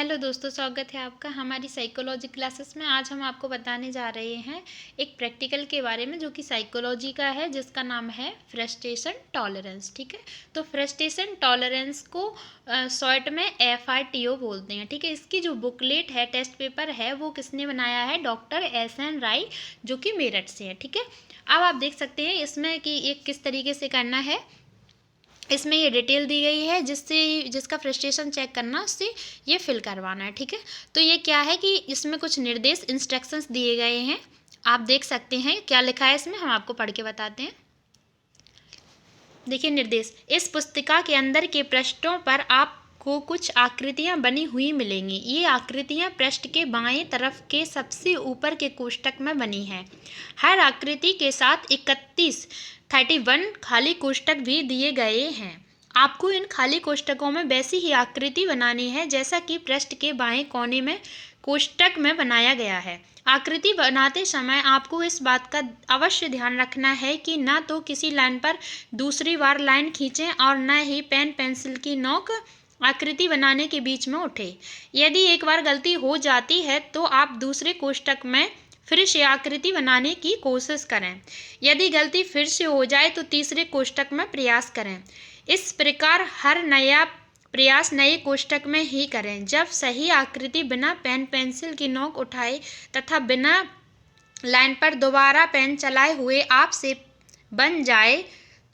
Hello दोस्तों, स्वागत है आपका हमारी साइकोलॉजी क्लासेस में। आज हम आपको बताने जा रहे हैं एक प्रैक्टिकल के बारे में जो कि साइकोलॉजी का है, जिसका नाम है फ्रस्ट्रेशन टॉलरेंस। ठीक है, तो फ्रस्ट्रेशन टॉलरेंस को शॉर्ट में FRTO बोलते हैं। ठीक है, इसकी जो बुकलेट है, टेस्ट पेपर है, वो किसने बनाया है? डॉक्टर SN राय, जो कि मेरठ से है। ठीक है, अब आप देख सकते हैं इसमें कि ये किस तरीके से करना है। इसमें ये डिटेल दी गई है जिसका फ्रस्ट्रेशन चेक करना, उससे ये फिल करवाना है। ठीक है, तो ये क्या है कि इसमें कुछ निर्देश इंस्ट्रक्शंस दिए गए हैं। आप देख सकते हैं क्या लिखा है इसमें, हम आपको पढ़ के बताते हैं। देखिए निर्देश, इस पुस्तिका के अंदर के पृष्ठों पर आपको कुछ आकृतियां बनी हुई मिलेंगी। ये आकृतियां पृष्ठ के बाएं तरफ के सबसे ऊपर के कोष्ठक में बनी हैं। हर आकृति के साथ 31 खाली कोष्ठक भी दिए गए हैं। आपको इन खाली कोष्ठकों में वैसी ही आकृति बनानी है जैसा कि पृष्ठ के बाएं कोने में कोष्ठक में बनाया गया है। आकृति बनाते समय आपको इस बात का अवश्य ध्यान रखना है कि न तो किसी लाइन पर दूसरी बार लाइन खींचें और न ही पेन पेंसिल की नोक आकृति बनाने के बीच में उठे। यदि एक बार गलती हो जाती है तो आप दूसरे कोष्ठक में फिर से आकृति बनाने की कोशिश करें। यदि गलती फिर से हो जाए तो तीसरे कोष्ठक में प्रयास करें। इस प्रकार हर नया प्रयास नए कोष्ठक में ही करें। जब सही आकृति बिना पेन पेंसिल की नोक उठाए तथा बिना लाइन पर दोबारा पेन चलाए हुए आपसे बन जाए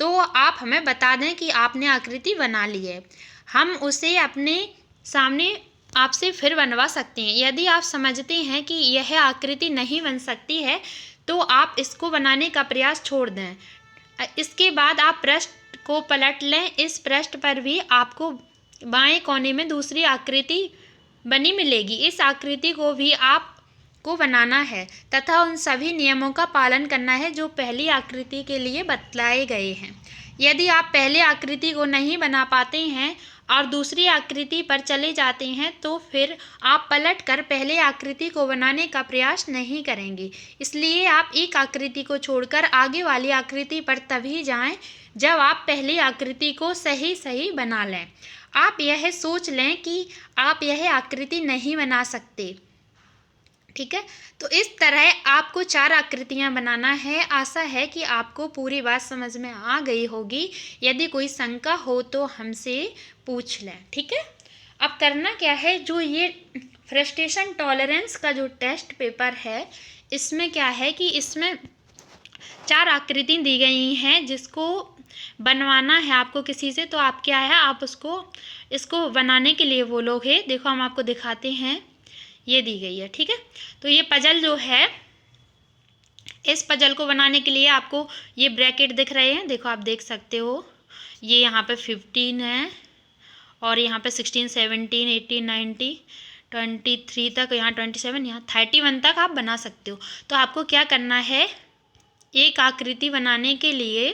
तो आप हमें बता दें कि आपने आकृति बना ली है। हम उसे अपने सामने आपसे फिर बनवा सकते हैं। यदि आप समझते हैं कि यह आकृति नहीं बन सकती है तो आप इसको बनाने का प्रयास छोड़ दें। इसके बाद आप पृष्ठ को पलट लें। इस पृष्ठ पर भी आपको बाएं कोने में दूसरी आकृति बनी मिलेगी। इस आकृति को भी आपको बनाना है तथा उन सभी नियमों का पालन करना है जो पहली आकृति के लिए बतलाए गए हैं। यदि आप पहले आकृति को नहीं बना पाते हैं और दूसरी आकृति पर चले जाते हैं तो फिर आप पलट कर पहले आकृति को बनाने का प्रयास नहीं करेंगे। इसलिए आप एक आकृति को छोड़कर आगे वाली आकृति पर तभी जाएं जब आप पहली आकृति को सही बना लें। आप यह सोच लें कि आप यह आकृति नहीं बना सकते। ठीक है, तो इस तरह आपको 4 आकृतियां बनाना है। आशा है कि आपको पूरी बात समझ में आ गई होगी। यदि कोई शंका हो तो हमसे पूछ लें। ठीक है, अब करना क्या है, जो ये फ्रस्ट्रेशन टॉलरेंस का जो टेस्ट पेपर है, इसमें क्या है कि इसमें 4 आकृति दी गई हैं जिसको बनवाना है आपको किसी से। तो आप क्या है, आप इसको बनाने के लिए वो लोग हैं। देखो हम आपको दिखाते हैं, ये दी गई है। ठीक है, तो ये पजल जो है, इस पजल को बनाने के लिए आपको ये ब्रैकेट दिख रहे हैं, देखो आप देख सकते हो। ये यहाँ पे 15 है और यहाँ पे 16, 17, 18, 19, 23 तक, यहाँ 27, यहाँ 31 तक आप बना सकते हो। तो आपको क्या करना है, एक आकृति बनाने के लिए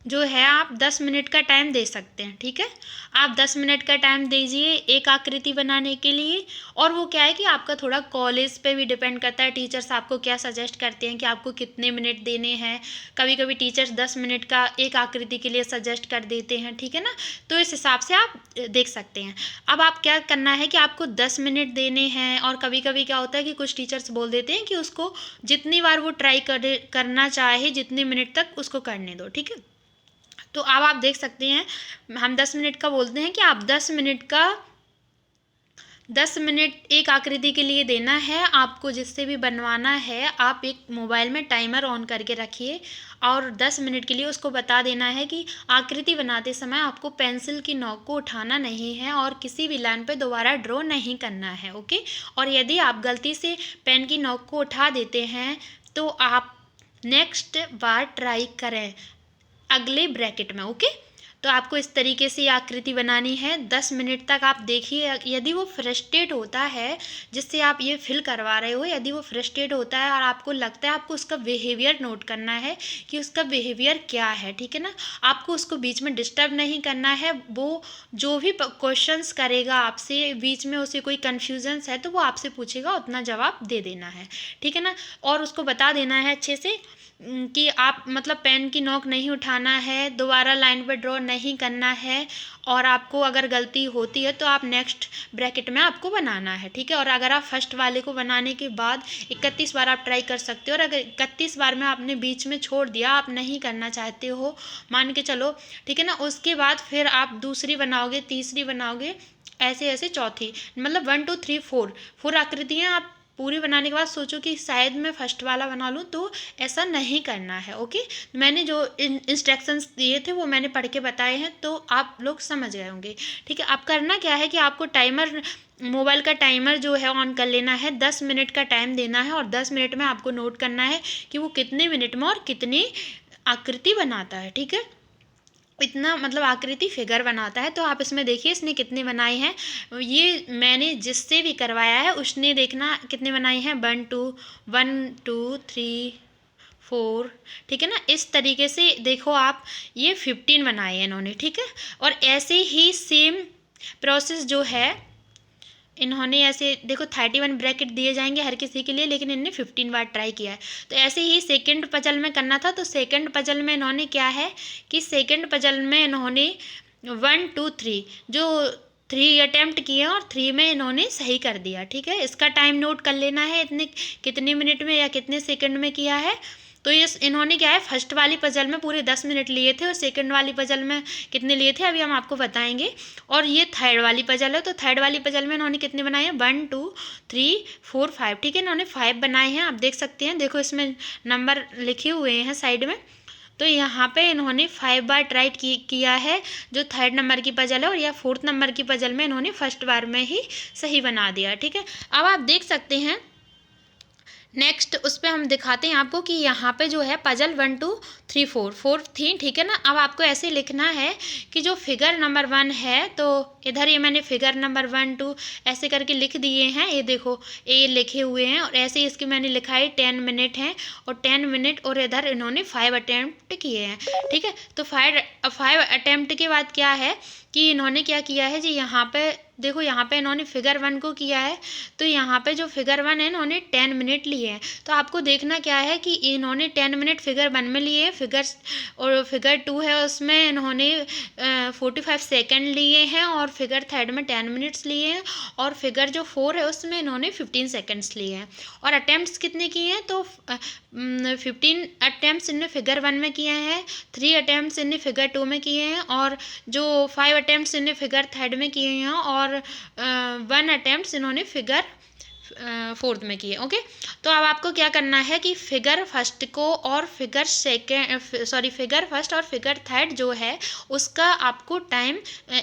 जो है आप 10 मिनट का टाइम दे सकते हैं। ठीक है, आप 10 मिनट का टाइम दीजिए एक आकृति बनाने के लिए। और वो क्या है कि आपका थोड़ा कॉलेज पे भी डिपेंड करता है, टीचर्स आपको क्या सजेस्ट करते हैं कि आपको कितने मिनट देने हैं। कभी कभी टीचर्स 10 मिनट का एक आकृति के लिए सजेस्ट कर देते हैं। ठीक है ना, तो इस हिसाब से आप देख सकते हैं। अब आप क्या करना है कि आपको 10 मिनट देने हैं। और कभी कभी क्या होता है कि कुछ टीचर्स बोल देते हैं कि उसको जितनी बार वो ट्राई करना चाहे, जितने मिनट तक उसको करने दो। ठीक है, तो अब आप देख सकते हैं, हम 10 मिनट का बोलते हैं कि आप 10 मिनट एक आकृति के लिए देना है। आपको जिससे भी बनवाना है, आप एक मोबाइल में टाइमर ऑन करके रखिए और 10 मिनट के लिए उसको बता देना है कि आकृति बनाते समय आपको पेंसिल की नोक को उठाना नहीं है और किसी भी लाइन पे दोबारा ड्रॉ नहीं करना है। ओके, और यदि आप गलती से पेन की नोक को उठा देते हैं तो आप नेक्स्ट बार ट्राई करें अगले ब्रैकेट में। ओके, तो आपको इस तरीके से आकृति बनानी है। 10 मिनट तक आप देखिए। यदि वो फ्रस्ट्रेट होता है जिससे आप ये फिल करवा रहे हो, यदि वो फ्रस्ट्रेट होता है और आपको लगता है, आपको उसका बिहेवियर नोट करना है कि उसका बिहेवियर क्या है। ठीक है ना, आपको उसको बीच में डिस्टर्ब नहीं करना है। वो जो भी क्वेश्चंस करेगा आपसे, बीच में उसे कोई कन्फ्यूजन्स है तो वो आपसे पूछेगा, उतना जवाब दे देना है। ठीक है ना, और उसको बता देना है अच्छे से कि आप मतलब पेन की नोक नहीं उठाना है, दोबारा लाइन पे ड्रॉ नहीं करना है, और आपको अगर गलती होती है तो आप नेक्स्ट ब्रैकेट में आपको बनाना है, ठीक है। और अगर आप फर्स्ट वाले को बनाने के बाद 31 बार आप ट्राई कर सकते हो, और अगर 31 बार में आपने बीच में छोड़ दिया, आप नहीं करना चाहते हो, मान के चलो, ठीक है ना, उसके बाद फिर आप दूसरी बनाओगे, तीसरी बनाओगे, ऐसे ऐसे चौथी, मतलब 1 2 3 4 आकृतियाँ आप पूरी बनाने के बाद सोचो कि शायद मैं फर्स्ट वाला बना लूँ, तो ऐसा नहीं करना है। ओके, मैंने जो इंस्ट्रक्शंस दिए थे वो मैंने पढ़ के बताए हैं, तो आप लोग समझ गए होंगे, ठीक है। अब करना क्या है कि आपको टाइमर, मोबाइल का टाइमर जो है ऑन कर लेना है, 10 मिनट का टाइम देना है, और 10 मिनट में आपको नोट करना है कि वो कितने मिनट में और कितनी आकृति बनाता है, ठीक है। इतना मतलब आकृति फिगर बनाता है। तो आप इसमें देखिए इसने कितने बनाए हैं, ये मैंने जिससे भी करवाया है उसने देखना कितने बनाए हैं, 1 2 3 4, ठीक है ना। इस तरीके से देखो आप, ये 15 बनाए हैं इन्होंने, ठीक है। और ऐसे ही सेम प्रोसेस जो है, इन्होंने ऐसे देखो 31 ब्रैकेट दिए जाएंगे हर किसी के लिए, लेकिन इन्होंने 15 बार ट्राई किया है। तो ऐसे ही सेकंड पजल में करना था, तो सेकंड पजल में इन्होंने क्या है कि सेकंड पजल में इन्होंने 1 2 3 जो 3 अटैम्प्ट किए हैं, और 3 में इन्होंने सही कर दिया, ठीक है। इसका टाइम नोट कर लेना है, इतने कितने मिनट में या कितने सेकंड में किया है। तो ये इन्होंने क्या है, फर्स्ट वाली पजल में पूरे 10 मिनट लिए थे, और सेकंड वाली पजल में कितने लिए थे अभी हम आपको बताएंगे। और ये थर्ड वाली पजल है, तो थर्ड वाली पजल में इन्होंने कितने बनाए हैं, 1 2 3 4 5, ठीक है। इन्होंने 5 बनाए हैं, आप देख सकते हैं, देखो इसमें नंबर लिखे हुए हैं साइड में। तो यहाँ पे इन्होंने 5 बार ट्राई किया है जो थर्ड नंबर की पजल है, और या फोर्थ नंबर की पजल में इन्होंने फर्स्ट बार में ही सही बना दिया, ठीक है। अब आप देख सकते हैं नेक्स्ट उस पर हम दिखाते हैं आपको कि यहाँ पे जो है पजल 1 2 3 4 थी, ठीक है ना। अब आपको ऐसे लिखना है कि जो फिगर नंबर 1 है, तो इधर ये मैंने फिगर नंबर 1 2 ऐसे करके लिख दिए हैं, ये देखो ये लिखे हुए हैं, और ऐसे इसके मैंने लिखा है 10 मिनट है, और 10 मिनट, और इधर इन्होंने 5 अटैम्प्ट किए हैं, ठीक है। तो 5 अटैम्प्ट के बाद क्या है कि इन्होंने क्या किया है जी, यहाँ पे देखो, यहाँ पे इन्होंने फिगर 1 को किया है, तो यहाँ पे जो फिगर 1 है इन्होंने 10 मिनट लिए हैं। तो आपको देखना क्या है कि इन्होंने 10 मिनट फिगर 1 में लिए, और फिगर 2 है उसमें इन्होंने 45 सेकेंड लिए हैं, और फिगर थर्ड में 10 मिनट्स लिए हैं, और फिगर जो 4 है उसमें इन्होंने 15 सेकेंड्स लिए हैं। और अटैम्प्ट्स कितने किए हैं, तो 15 अटैम्प्ट्स इन्होंने फिगर 1 में किए हैं, 3 अटैम्प्ट्स इन्होंने फिगर 2 में किए हैं, और जो 5 अटैम्प्ट्स इन्होंने फिगर थर्ड में किए हैं, और 1 अटैम्प्ट्स इन्होंने फिगर फोर्थ में किए। ओके, तो अब आपको क्या करना है कि फिगर फर्स्ट को और फिगर फिगर फर्स्ट और फिगर थर्ड जो है उसका आपको टाइम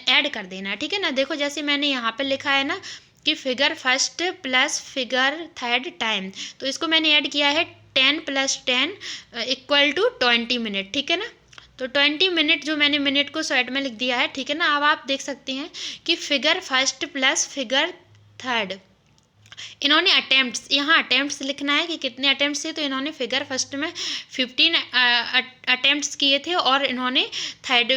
ऐड कर देना है, ठीक है ना। देखो जैसे मैंने यहाँ पे लिखा है ना कि figure first plus figure third time, तो इसको मैंने ऐड किया है 10 + 10 = 20 मिनट, ठीक है ना। तो 20 मिनट जो मैंने मिनट को शॉर्ट में लिख दिया है, ठीक है ना। अब आप देख सकते हैं कि figure first plus figure third, इन्होंने अटैम्प्ट्स, यहाँ अटैम्प्ट्स लिखना है कि कितने अटैम्प्ट्स थे, तो इन्होंने फिगर फर्स्ट में 15 अटैम्प्ट्स किए थे, और इन्होंने थर्ड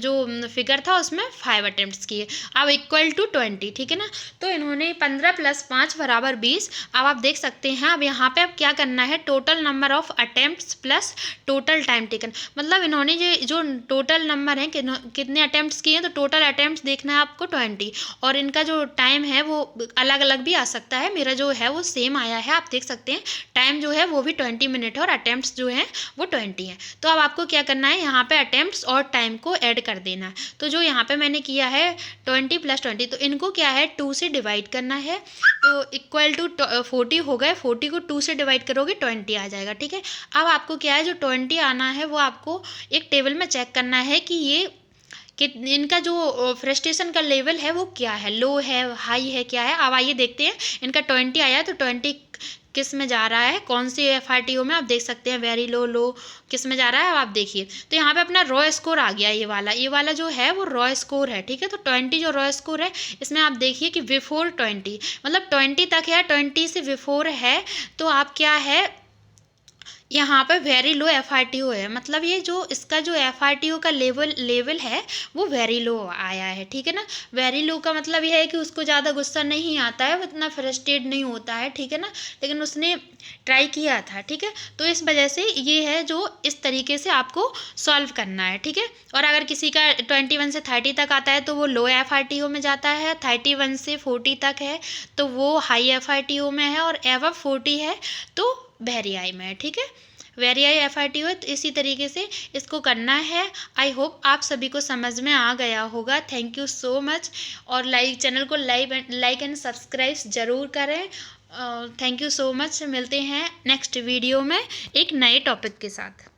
जो फिगर था उसमें 5 अटैम्प्ट्स किए। अब = 20, ठीक है ना। तो इन्होंने 15 + 5 = 20। अब आप देख सकते हैं, अब यहाँ पे अब क्या करना है, total number of attempts plus total time taken, मतलब इन्होंने जो टोटल नंबर है कितने अटैम्प्ट्स किए हैं, तो टोटल अटैम्प्ट्स देखना है आपको 20, और इनका जो टाइम है वो अलग अलग भी आ सकता है, मेरा जो है वो सेम आया है, आप देख सकते हैं टाइम जो है वो भी 20 मिनट है, और अटैम्प्ट्स जो है वो 20 है। तो अब आपको क्या करना है, यहाँ पे अटैम्प्ट्स और टाइम को ऐड कर देना है। तो जो यहाँ पे मैंने किया है 20 + 20, तो इनको क्या है 2 से डिवाइड करना है, तो = 40 हो गए, 40 को 2 से डिवाइड करोगे 20 आ जाएगा, ठीक है। अब आपको क्या है, जो 20 आना है वो आपको एक टेबल में चेक करना है कि ये कि इनका जो फ्रस्ट्रेशन का लेवल है वो क्या है, लो है, हाई है, क्या है। अब आइए देखते हैं, इनका 20 आया, तो 20 किस में जा रहा है, कौन सी FRTO में, आप देख सकते हैं वेरी लो, लो किस में जा रहा है। अब आप देखिए, तो यहाँ पे अपना रॉ स्कोर आ गया, ये वाला जो है वो रॉ स्कोर है, ठीक है। तो 20 जो रॉ स्कोर है, इसमें आप देखिए कि बिफोर 20, मतलब 20 तक है, 20 से बिफोर है, तो आप क्या है यहाँ पे वेरी लो एफआरटीओ है, मतलब ये जो इसका जो एफआरटीओ का लेवल है वो वेरी लो आया है, ठीक है ना। वेरी लो का मतलब ये है कि उसको ज़्यादा गुस्सा नहीं आता है, वो इतना फ्रस्ट्रेट नहीं होता है, ठीक है ना, लेकिन उसने ट्राई किया था, ठीक है। तो इस वजह से ये है जो इस तरीके से आपको सॉल्व करना है, ठीक है। और अगर किसी का 21 से 30 तक आता है तो वो लो एफआरटीओ में जाता है, 31 से 40 तक है तो वो हाई एफआरटीओ में है, और एवब 40 है तो वेरी हाई में है, ठीक है। वेरी आई एफआरटीओ है, तो इसी तरीके से इसको करना है। आई होप आप सभी को समझ में आ गया होगा। Thank you so much. और चैनल को लाइक एंड सब्सक्राइब ज़रूर करें। Thank you so much. मिलते हैं नेक्स्ट वीडियो में एक नए टॉपिक के साथ।